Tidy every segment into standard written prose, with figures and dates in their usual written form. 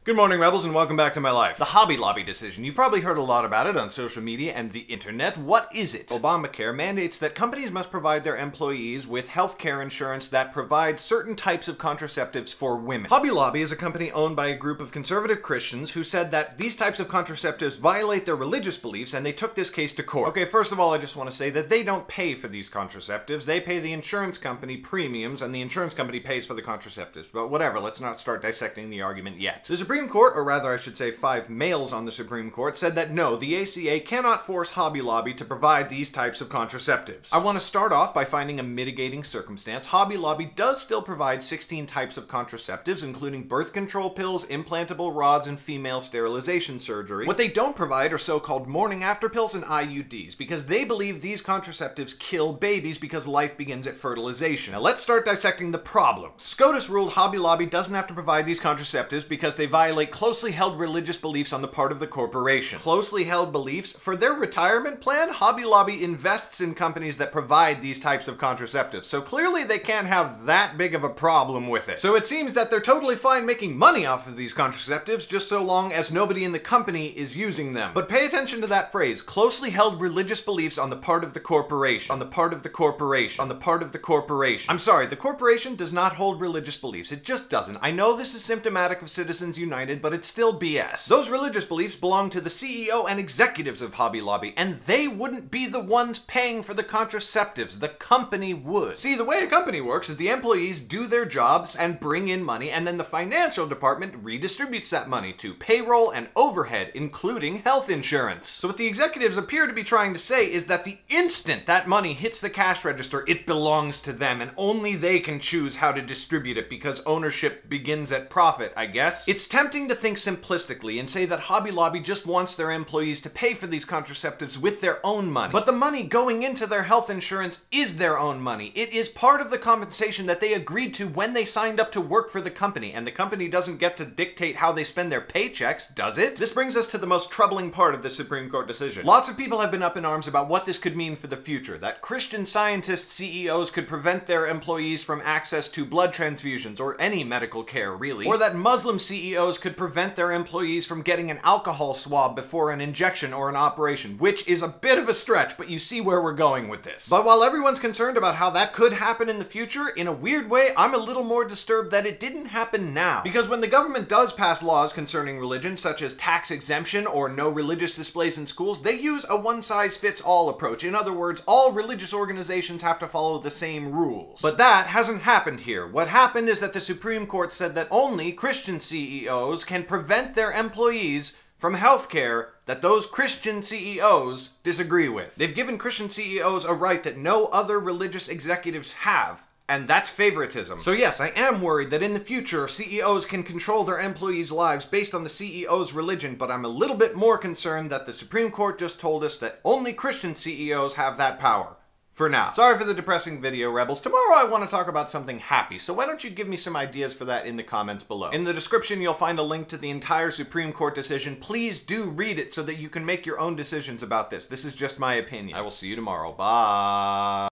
Good morning, Rebels, and welcome back to my life. The Hobby Lobby decision. You've probably heard a lot about it on social media and the internet. What is it? Obamacare mandates that companies must provide their employees with health care insurance that provides certain types of contraceptives for women. Hobby Lobby is a company owned by a group of conservative Christians who said that these types of contraceptives violate their religious beliefs, and they took this case to court. Okay, first of all, I just want to say that they don't pay for these contraceptives. They pay the insurance company premiums, and the insurance company pays for the contraceptives. But whatever, let's not start dissecting the argument yet. The Supreme Court, or rather I should say 5 males on the Supreme Court, said that no, the ACA cannot force Hobby Lobby to provide these types of contraceptives. I want to start off by finding a mitigating circumstance. Hobby Lobby does still provide 16 types of contraceptives, including birth control pills, implantable rods, and female sterilization surgery. What they don't provide are so-called morning after pills and IUDs, because they believe these contraceptives kill babies because life begins at fertilization. Now let's start dissecting the problem. SCOTUS ruled Hobby Lobby doesn't have to provide these contraceptives because they violate closely held religious beliefs on the part of the corporation. Closely held beliefs? For their retirement plan, Hobby Lobby invests in companies that provide these types of contraceptives, so clearly they can't have that big of a problem with it. So it seems that they're totally fine making money off of these contraceptives just so long as nobody in the company is using them. But pay attention to that phrase, closely held religious beliefs on the part of the corporation. On the part of the corporation. On the part of the corporation. I'm sorry, the corporation does not hold religious beliefs. It just doesn't. I know this is symptomatic of Citizens United, but it's still BS. Those religious beliefs belong to the CEO and executives of Hobby Lobby, and they wouldn't be the ones paying for the contraceptives. The company would. See, the way a company works is the employees do their jobs and bring in money, and then the financial department redistributes that money to payroll and overhead, including health insurance. So what the executives appear to be trying to say is that the instant that money hits the cash register, it belongs to them, and only they can choose how to distribute it because ownership begins at profit, I guess. It's tempting to think simplistically and say that Hobby Lobby just wants their employees to pay for these contraceptives with their own money. But the money going into their health insurance is their own money. It is part of the compensation that they agreed to when they signed up to work for the company, and the company doesn't get to dictate how they spend their paychecks, does it? This brings us to the most troubling part of the Supreme Court decision. Lots of people have been up in arms about what this could mean for the future, that Christian Scientist CEOs could prevent their employees from access to blood transfusions or any medical care, really, or that Muslim CEOs could prevent their employees from getting an alcohol swab before an injection or an operation, which is a bit of a stretch, but you see where we're going with this. But while everyone's concerned about how that could happen in the future, in a weird way, I'm a little more disturbed that it didn't happen now. Because when the government does pass laws concerning religion, such as tax exemption or no religious displays in schools, they use a one-size-fits-all approach. In other words, all religious organizations have to follow the same rules. But that hasn't happened here. What happened is that the Supreme Court said that only Christian CEOs can prevent their employees from healthcare that those Christian CEOs disagree with. They've given Christian CEOs a right that no other religious executives have, and that's favoritism. So yes, I am worried that in the future, CEOs can control their employees' lives based on the CEO's religion, but I'm a little bit more concerned that the Supreme Court just told us that only Christian CEOs have that power. For now. Sorry for the depressing video, Rebels. Tomorrow I want to talk about something happy, so why don't you give me some ideas for that in the comments below. In the description, you'll find a link to the entire Supreme Court decision. Please do read it so that you can make your own decisions about this. This is just my opinion. I will see you tomorrow. Bye.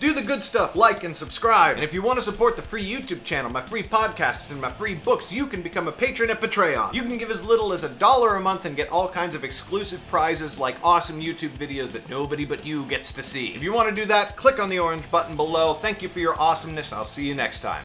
Do the good stuff, like and subscribe. And if you want to support the free YouTube channel, my free podcasts, and my free books, you can become a patron at Patreon. You can give as little as $1 a month and get all kinds of exclusive prizes like awesome YouTube videos that nobody but you gets to see. If you want to do that, click on the orange button below. Thank you for your awesomeness. I'll see you next time.